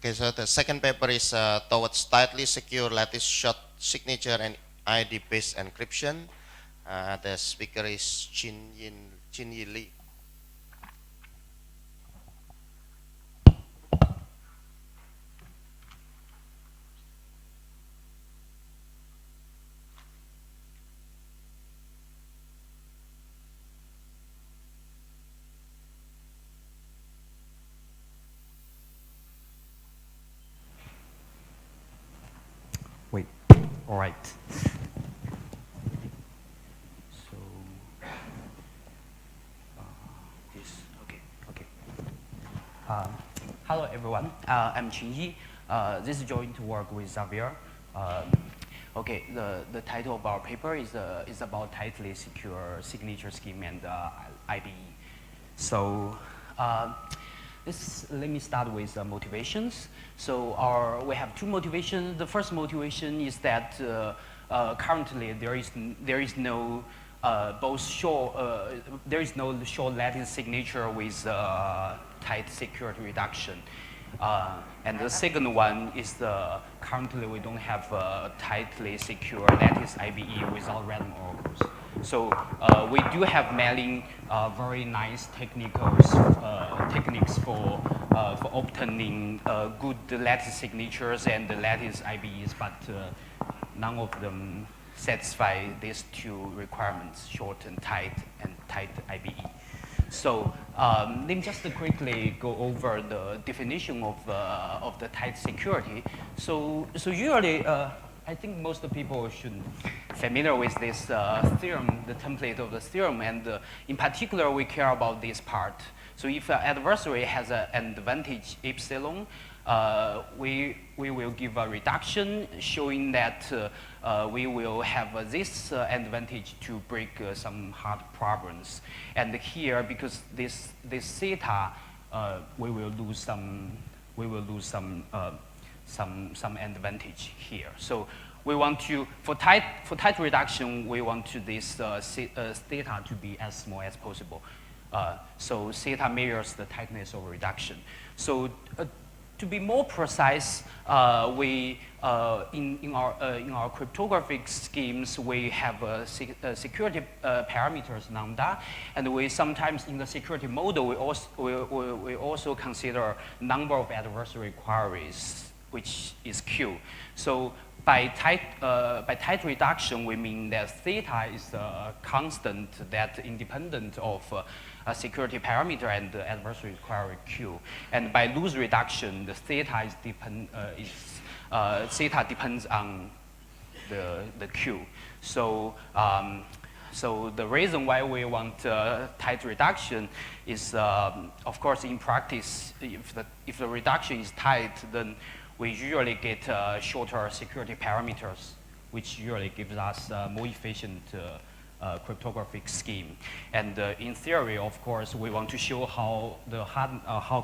Okay, so the second paper is towards tightly secure lattice short signature and ID-based encryption. The speaker is Chin Yi Li. Wait, all right. So, this, okay. Hello everyone, I'm Qin Yi. This is joint work with Xavier. Okay, the title of our paper is about tightly secure signature scheme and IBE. So, let me start with motivations. So we have two motivations. The first motivation is that currently there is no short lattice signature with tight security reduction. And the second one is currently we don't have tightly secure lattice IBE without random oracles. So we do have many very nice techniques for obtaining good lattice signatures and the lattice IBEs, but none of them satisfy these two requirements: short and tight IBE. So let me just quickly go over the definition of the tight security. So usually, I think most people should familiar with this theorem, the template of the theorem, and in particular, we care about this part. So if an adversary has an advantage epsilon, we will give a reduction showing that we will have this advantage to break some hard problems. And here, because this theta, we will lose some advantage here. So we want to, for tight reduction, we want to this theta to be as small as possible. So theta measures the tightness of reduction. So to be more precise, we in our cryptographic schemes we have security parameters lambda, and we sometimes in the security model we also consider number of adversary queries, which is Q. So by tight reduction, we mean that theta is a constant that independent of a security parameter and the adversary query Q. And by loose reduction, the theta theta depends on the Q. So so the reason why we want tight reduction is, of course, in practice, if the reduction is tight, then we usually get shorter security parameters, which usually gives us more efficient cryptographic scheme. And in theory, of course, we want to show how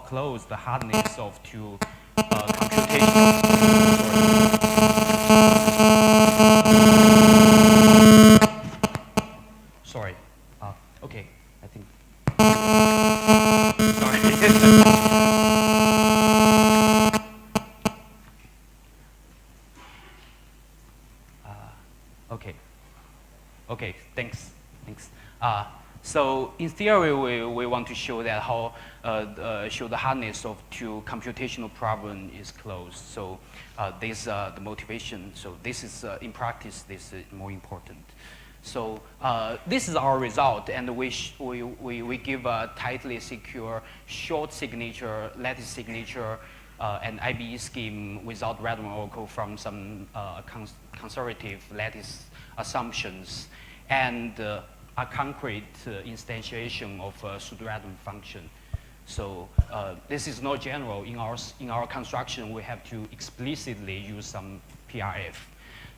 close the hardness of two computational. Sorry. Okay, I think. Sorry. Okay, thanks. So in theory, we want to show that show the hardness of two computational problem is close. So this is the motivation. So this is in practice, this is more important. So this is our result, and we give a tightly secure short signature, lattice signature, and IBE scheme without random oracle from some conservative lattice assumptions, and a concrete instantiation of a pseudorandom function. So this is not general. In our construction, we have to explicitly use some PRF.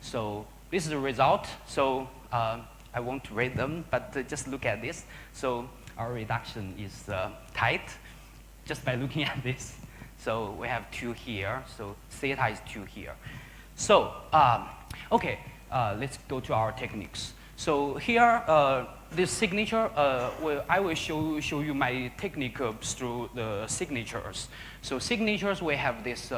So this is the result. So I won't read them, but just look at this. So our reduction is tight just by looking at this. So we have 2 here. So theta is 2 here. So okay. Let's go to our techniques. So here, this signature, I will show you my technique through the signatures. So signatures, we have this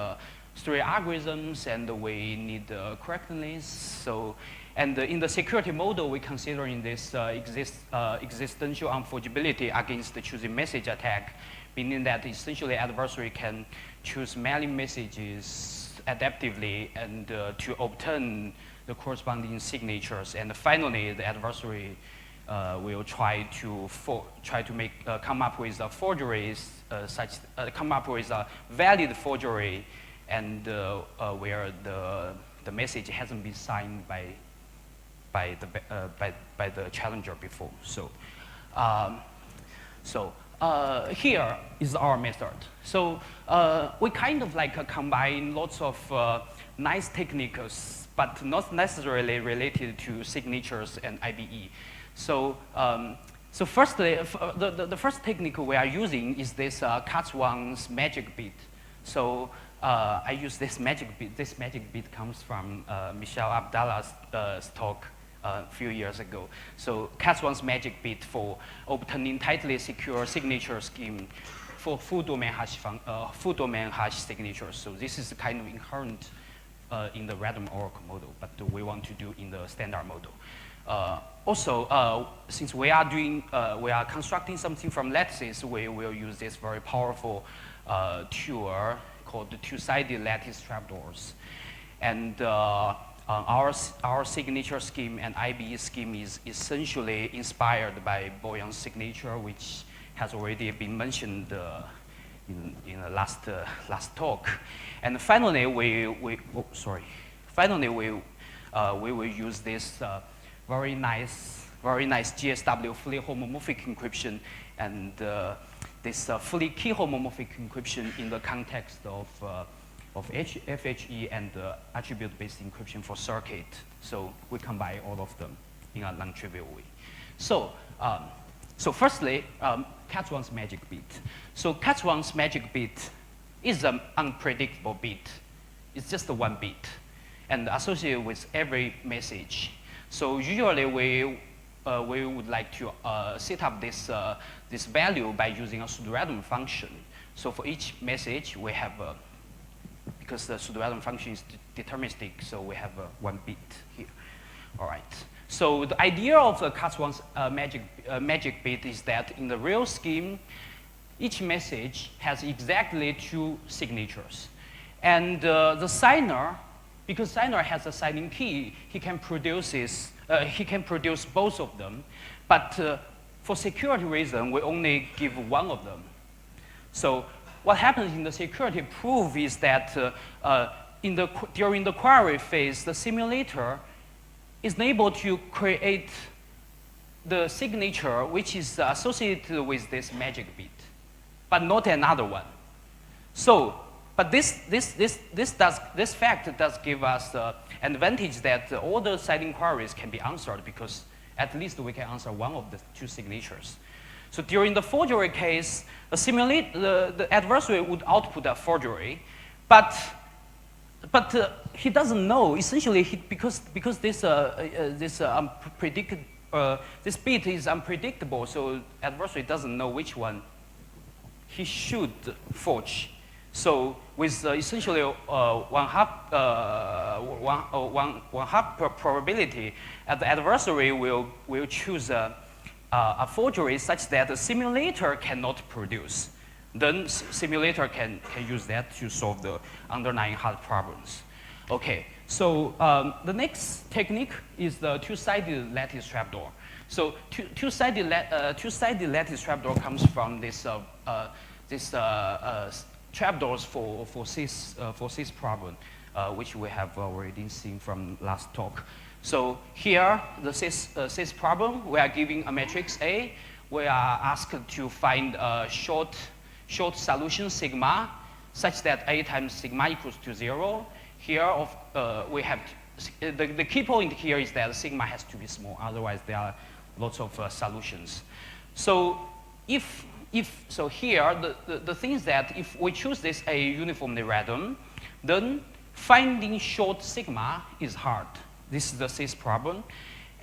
3 algorithms, and we need correctness. So, and in the security model, we considering this existential unforgeability against the choosing message attack, meaning that essentially adversary can choose many messages adaptively and to obtain the corresponding signatures. And finally, the adversary will try to come up with a forgery, come up with a valid forgery, and where the message hasn't been signed by the challenger before. So, here is our method. So we kind of like combine lots of nice techniques, but not necessarily related to signatures and IBE. So, so firstly, the first technique we are using is this Katzwan's magic bit. So I use this magic bit. This magic bit comes from Michelle Abdallah's talk a few years ago. So Katzwan's magic bit for obtaining tightly secure signature scheme for full domain hash signatures. So this is kind of inherent in the random oracle model, but we want to do in the standard model. Also, since we are constructing something from lattices, we will use this very powerful tool called the two-sided lattice trapdoors. And our signature scheme and IBE scheme is essentially inspired by Boyan's signature, which has already been mentioned in the last talk. And finally, we will use this very nice GSW fully homomorphic encryption and this fully key homomorphic encryption in the context of FHE and attribute-based encryption for circuit. So we combine all of them in a non-trivial way. So, so firstly, Katzwan's magic bit. So Katzwan's magic bit is an unpredictable bit. It's just one bit and associated with every message. So usually we would like to set up this value by using a pseudorandom function. So for each message, we have because the pseudorandom function is deterministic, so we have one bit here. All right. So the idea of the Katzwan's magic bit is that in the real scheme, each message has exactly 2 signatures. And the signer, because signer has a signing key, he can produce both of them. But for security reason, we only give one of them. So what happens in the security proof is that during the query phase, the simulator is able to create the signature which is associated with this magic bit, but not another one. So, but this fact does give us the advantage that all the signing queries can be answered because at least we can answer one of the 2 signatures. So during the forgery case, the adversary would output a forgery, but he doesn't know. Essentially, because this bit is unpredictable, so adversary doesn't know which one he should forge. So with essentially one half probability, the adversary will choose a forgery such that the simulator cannot produce. Then simulator can use that to solve the underlying hard problems. Okay, so the next technique is the two-sided lattice trapdoor. So two-sided lattice trapdoor comes from this trapdoors for sys problem, which we have already seen from last talk. So here, the sys problem, we are giving a matrix A. We are asked to find a short solution sigma, such that A times sigma equals to 0. Here, we have the key point here is that sigma has to be small. Otherwise, there are lots of solutions. So so here, the thing is that if we choose this A uniformly random, then finding short sigma is hard. This is the sys problem.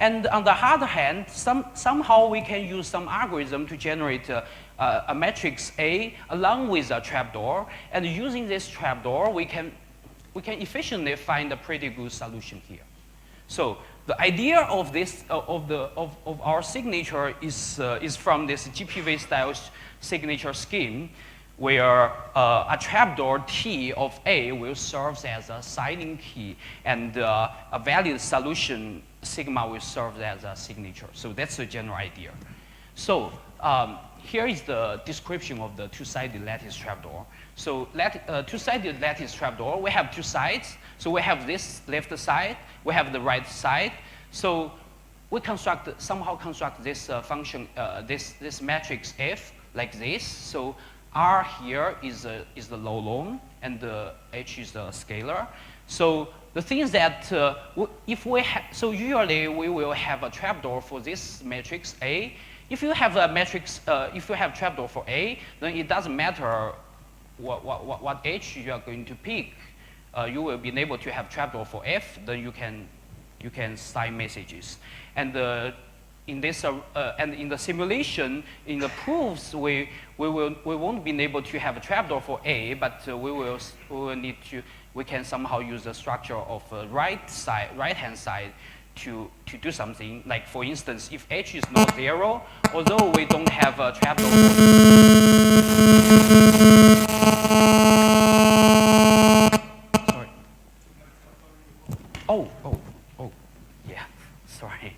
And on the other hand, somehow we can use some algorithm to generate a matrix A along with a trapdoor. And using this trapdoor, we can efficiently find a pretty good solution here. So the idea of this of our signature is from this GPV style signature scheme, where a trapdoor T of A will serve as a signing key, and a valid solution sigma will serve as a signature. So that's the general idea. So here is the description of the two-sided lattice trapdoor. So two-sided lattice trapdoor, we have two sides. So we have this left side, we have the right side. So we somehow construct this function, this matrix F like this. So R here is the low long, and the H is the scalar. So the thing is that so usually we will have a trapdoor for this matrix A. If you have a matrix, if you have trapdoor for A, then it doesn't matter what H you are going to pick. You will be able to have trapdoor for F. Then you can sign messages. And in this and in the simulation, in the proofs, we won't be able to have a trapdoor for A, but we can somehow use the structure of right hand side to do something. Like for instance, if H is not 0, although we don't have a trapdoor sorry. Oh, yeah, sorry.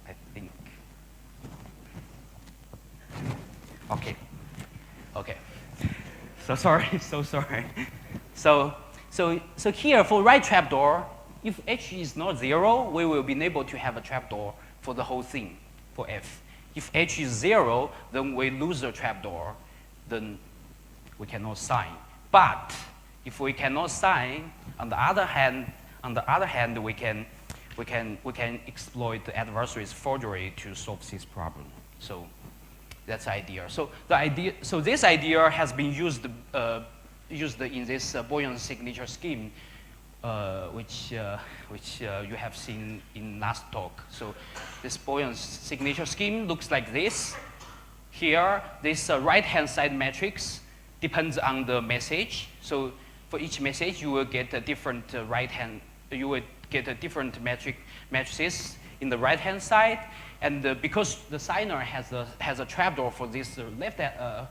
I think. Okay. So sorry, so sorry. So here for right trapdoor, if H is not 0, we will be able to have a trapdoor for the whole thing, for F. If H is 0, then we lose the trapdoor, then we cannot sign. But if we cannot sign, on the other hand, we can exploit the adversary's forgery to solve this problem. So that's the idea. So this idea has been used in this Boyan signature scheme, which you have seen in last talk. So this Boyan signature scheme looks like this. Here, this right-hand side matrix depends on the message. So for each message, you will get a different you will get a different matrices in the right-hand side. And because the signer has a trapdoor for this left-hand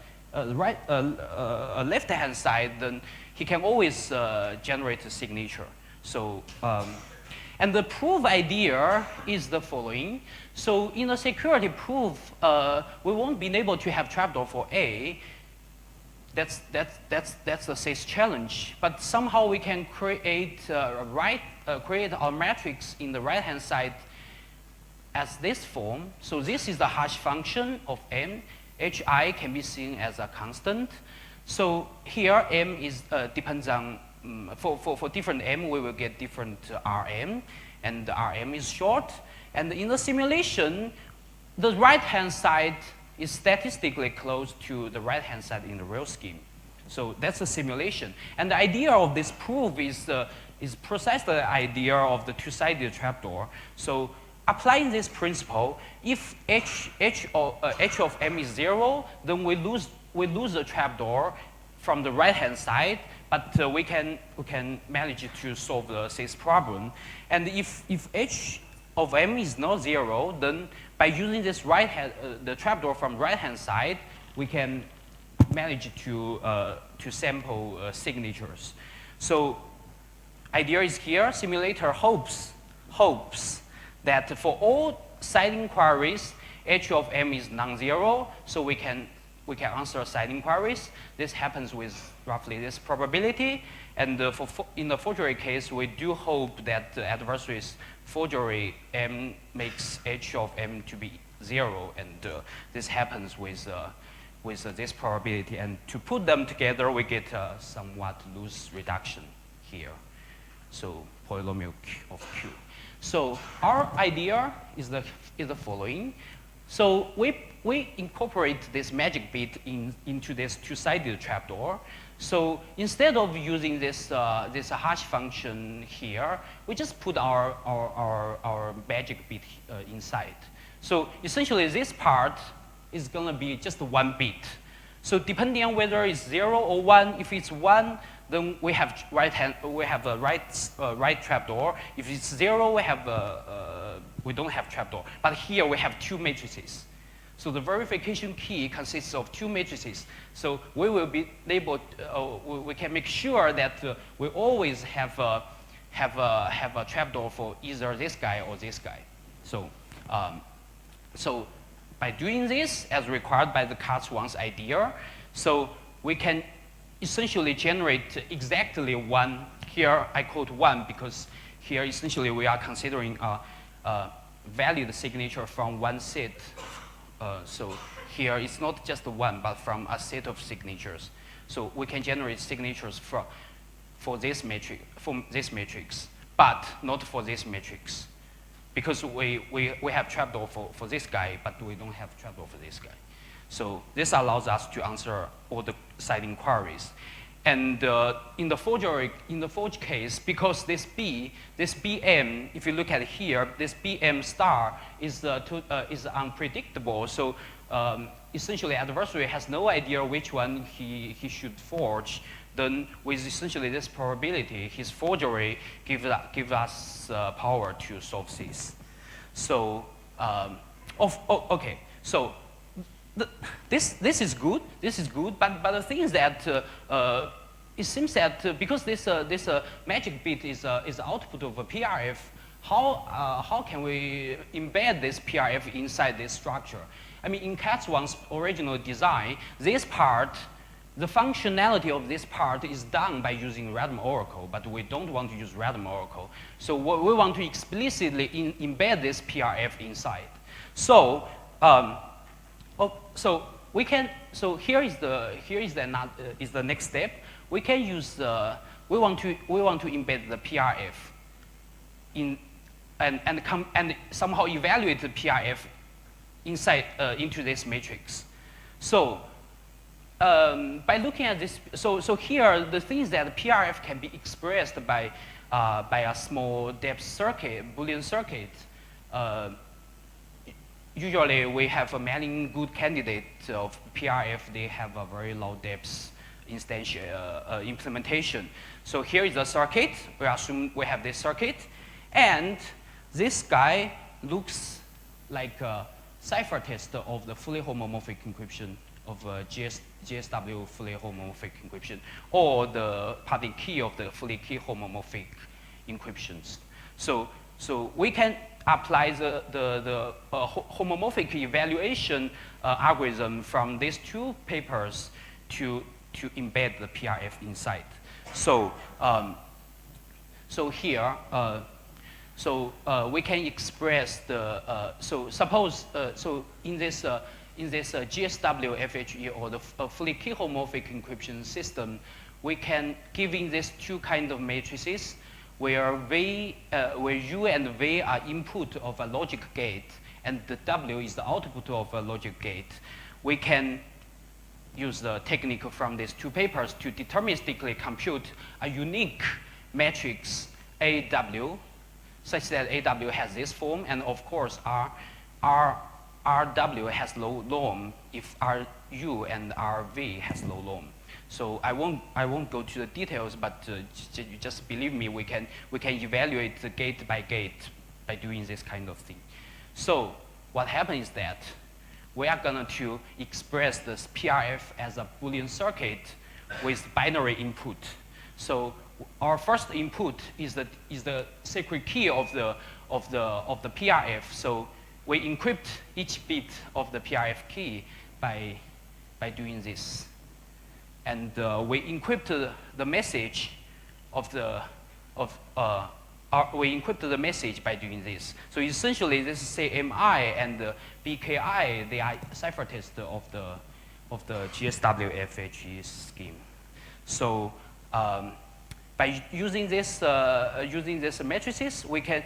side, then he can always generate a signature. So, and the proof idea is the following. So in a security proof, we won't be able to have trapdoor for A. That's the sales challenge. But somehow we can create create our matrix in the right-hand side as this form. So this is the hash function of M. Hi can be seen as a constant. So here M is depends on for different M we will get different Rm, and the Rm is short. And in the simulation, the right-hand side is statistically close to the right-hand side in the real scheme. So that's the simulation. And the idea of this proof is precisely the idea of the two-sided trapdoor. So applying this principle, if h of M is 0, then we lose the trapdoor from the right-hand side, but we can manage to solve this problem. And if h of M is not 0, then by using this the trapdoor from right-hand side, we can manage to sample signatures. So idea is here. Simulator hopes that for all side inquiries, h of M is non-zero, so we can answer side inquiries. This happens with roughly this probability. And in the forgery case, we do hope that the adversary's forgery M makes h of M to be 0, and this happens with this probability. And to put them together, we get a somewhat loose reduction here. So polynomial of Q. So our idea is the following. So we incorporate this magic bit into this two-sided trapdoor. So instead of using this, this hash function here, we just put our magic bit inside. So essentially this part is gonna be just 1 bit. So depending on whether it's 0 or 1, if it's 1, then we have a right trapdoor. If it's 0, we don't have trapdoor. But here we have 2 matrices. So the verification key consists of 2 matrices. So we will be able, we can make sure that we always have a trapdoor for either this guy or this guy. So, so by doing this, as required by the Cas1's idea, so we can essentially generate exactly 1. Here I quote 1 because here essentially we are considering a valid signature from 1 set. So here it's not just 1, but from a set of signatures. So we can generate signatures for this matrix, but not for this matrix. Because we have trapdoor for this guy, but we don't have trapdoor for this guy. So this allows us to answer all the side inquiries. And in the forge case, because this BM, if you look at here, this BM star is unpredictable. So essentially, adversary has no idea which one he should forge. Then with essentially this probability, his forgery gives us power to solve this. So, okay. So this is good. This is good. But the thing is that it seems that because this magic bit is output of a PRF, how can we embed this PRF inside this structure? I mean, in Cas1's original design, this part, the functionality of this part is done by using random oracle, but we don't want to use random oracle. So we want to explicitly embed this PRF inside. So, so we can. So here is the next step. We can use we want to embed the PRF in and somehow evaluate the PRF inside into this matrix. So. By looking at this, so here the thing is that PRF can be expressed by a small depth circuit, Boolean circuit. Usually we have a many good candidates of PRF. They have a very low depth implementation. So here is the circuit. We assume we have this circuit, and this guy looks like a ciphertext of the fully homomorphic encryption of GSW fully homomorphic encryption, or the parting key of the fully key homomorphic encryptions. So we can apply the homomorphic evaluation algorithm from these 2 papers to embed the PRF inside. So here, we can express the so suppose so in this GSW FHE or the fully key homomorphic encryption system, we can give in these 2 kinds of matrices where U and V are input of a logic gate and the W is the output of a logic gate. We can use the technique from these 2 papers to deterministically compute a unique matrix AW such that AW has this form, and of course RW has low norm if RU and RV has low norm. So I won't go to the details, but just believe me, we can evaluate the gate by gate by doing this kind of thing. So what happens is that we are going to express this PRF as a Boolean circuit with binary input. So our first input is the secret key of the PRF. So we encrypt each bit of the PRF key by doing this, and we encrypt the message we encrypt the message by doing this. So essentially, this is say MI and BKI. They are ciphertext of the GSW FHE scheme. So by using this matrices, we can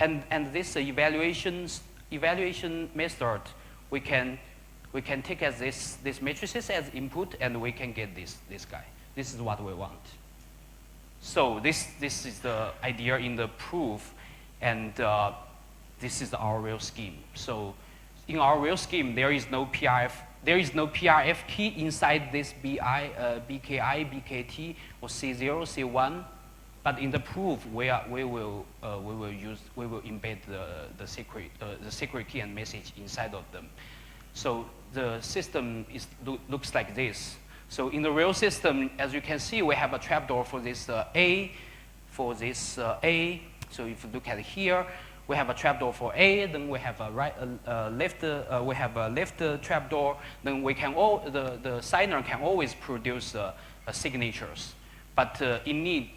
and this evaluation method, we can take as this matrices as input, and we can get this guy. This is what we want. So this is the idea in the proof, and this is our real scheme. So in our real scheme, there is no PRF key inside this BKI, BKT, or C0, C1. But in the proof, we will embed the secret key and message inside of them. So the system looks like this. So in the real system, as you can see, we have a trapdoor for this A, A. So if you look at here, we have a trapdoor for A. Then we have a left trapdoor. Then we can the signer can always produce signatures. But in need,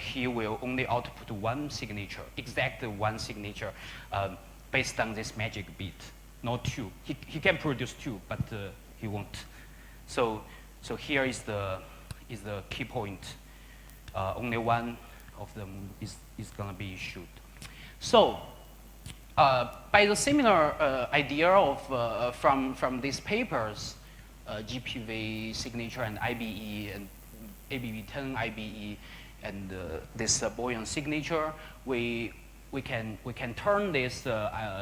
he will only output one signature, exact one signature, based on this magic bit, not two. He can produce two, but he won't. So here is the key point. Only one of them is going to be issued. So by the similar idea of from these papers, GPV signature and IBE and ABB10 IBE and this Boolean signature, we can turn this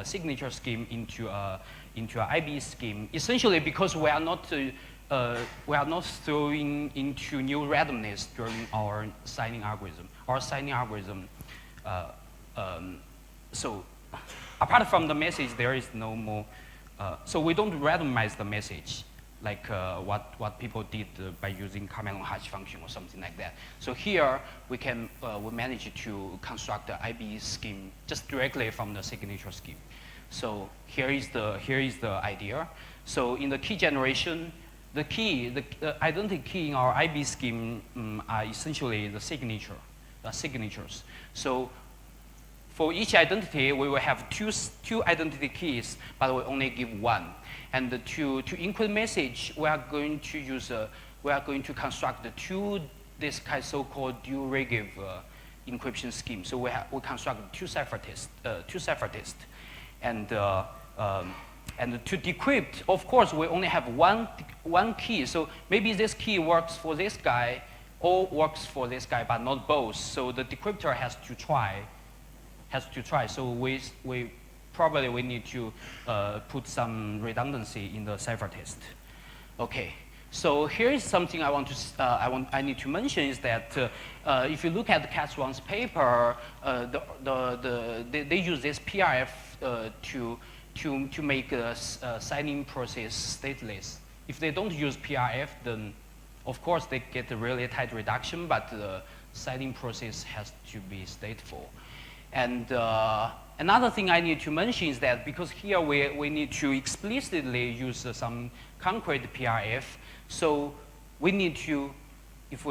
signature scheme into an IBE scheme. Essentially, because we are not throwing into new randomness during our signing algorithm. So apart from the message, there is no more. So we don't randomize the message like what people did by using Carmelon hash function or something like that. So here we manage to construct the IBE scheme just directly from the signature scheme. So here is the idea. So in the key generation, the identity key in our IBE scheme are essentially the signatures. So for each identity, we will have two identity keys, but we only give one. And to encrypt message, we are going to construct this kind of so-called dual Regev encryption scheme. So we construct two ciphertexts, and to decrypt, of course, we only have one key. So maybe this key works for this guy or works for this guy, but not both. So the decryptor has to try. So we probably need to put some redundancy in the ciphertext. Okay. So here is something I need to mention is that if you look at Catswan's paper, they use this PRF to make a signing process stateless. If they don't use PRF, then of course they get a really tight reduction, but the signing process has to be stateful. And another thing I need to mention is that because here we need to explicitly use some concrete PRF, so we need to, if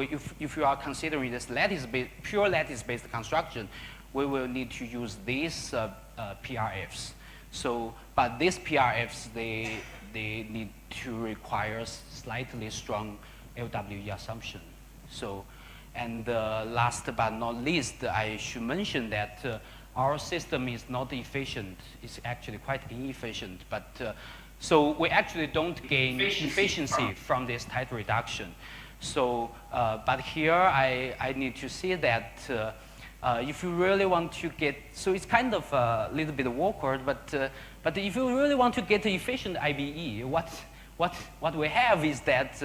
you are considering this pure lattice-based construction, we will need to use these PRFs. So, but these PRFs, they need to require slightly strong LWE assumption. So, and last but not least, I should mention that our system is not efficient. It's actually quite inefficient. But so we actually don't gain efficiency from this tight reduction. So, but here I need to say that if you really want to get, so it's kind of a little bit awkward, but if you really want to get an efficient IBE, what we have is that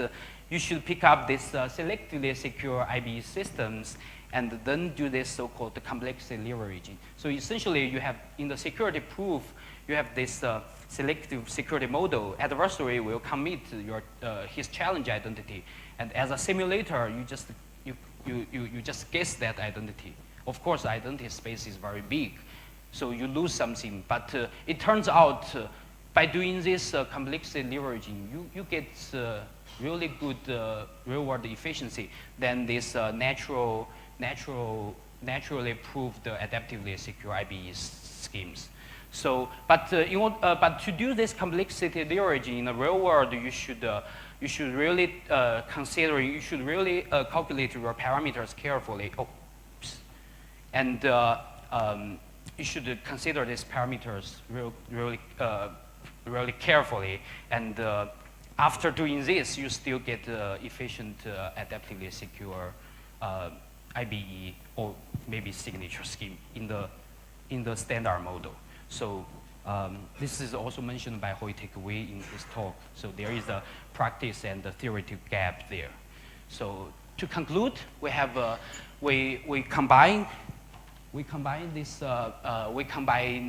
you should pick up this selectively secure IBE systems and then do this so-called complexity leveraging. So essentially, you have, in the security proof, you have this selective security model. Adversary will commit his challenge identity, and as a simulator, you just guess that identity. Of course, the identity space is very big, so you lose something. But it turns out, by doing this complexity leveraging, you get really good real-world efficiency than this naturally proved adaptively secure IBE schemes. So, but to do this complexity leveraging in the real world, you should really calculate your parameters carefully. And you should consider these parameters really carefully and after doing this, you still get efficient, adaptively secure IBE or maybe signature scheme in the standard model. So this is also mentioned by Hoi Taek Wei in his talk. So there is a practice and a theoretical gap there. So to conclude, we have we combine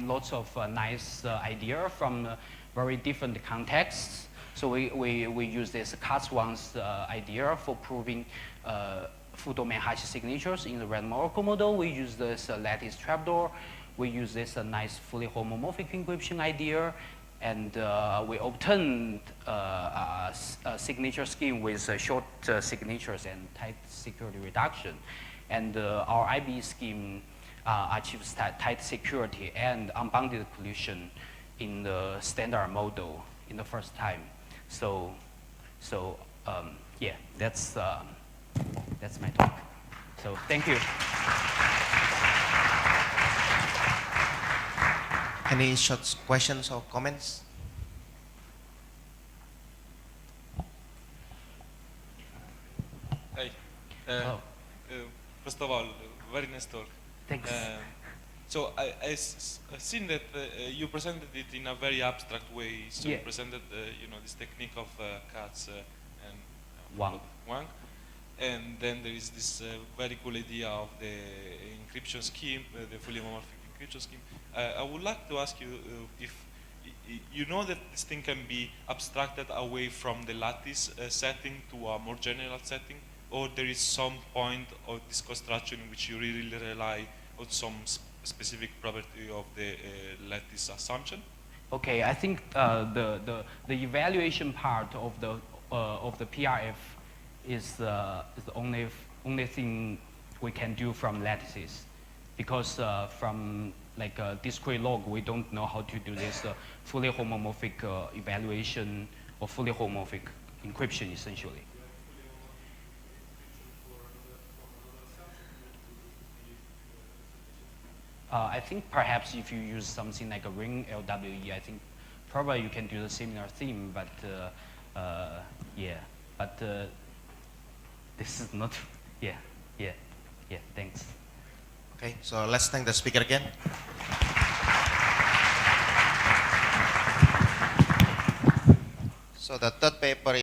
lots of nice ideas from very different contexts. So we use this Katzwan's idea for proving full domain hash signatures in the random oracle model. We use this lattice trapdoor. We use this nice fully homomorphic encryption idea. And we obtained a signature scheme with short signatures and tight security reduction. And our IBE scheme achieves tight security and unbounded collusion in the standard model in the first time. So yeah, that's my talk. So thank you. Any short questions or comments? Hi. Oh. First of all, very nice talk. Thanks. So I've seen that you presented it in a very abstract way. So Yeah. you presented, this technique of Katz and Wang. And then there is this very cool idea of the encryption scheme, the fully homomorphic encryption scheme. I would like to ask you if you know that this thing can be abstracted away from the lattice setting to a more general setting, or there is some point of this construction in which you really rely on some specific property of the lattice assumption? Okay, I think the evaluation part of the PRF is the only thing we can do from lattices, because from like a discrete log we don't know how to do this fully homomorphic evaluation or fully homomorphic encryption essentially. I think perhaps if you use something like a ring LWE, I think probably you can do the similar theme, but yeah, but this is not, yeah, thanks. Okay, so let's thank the speaker again. So the third paper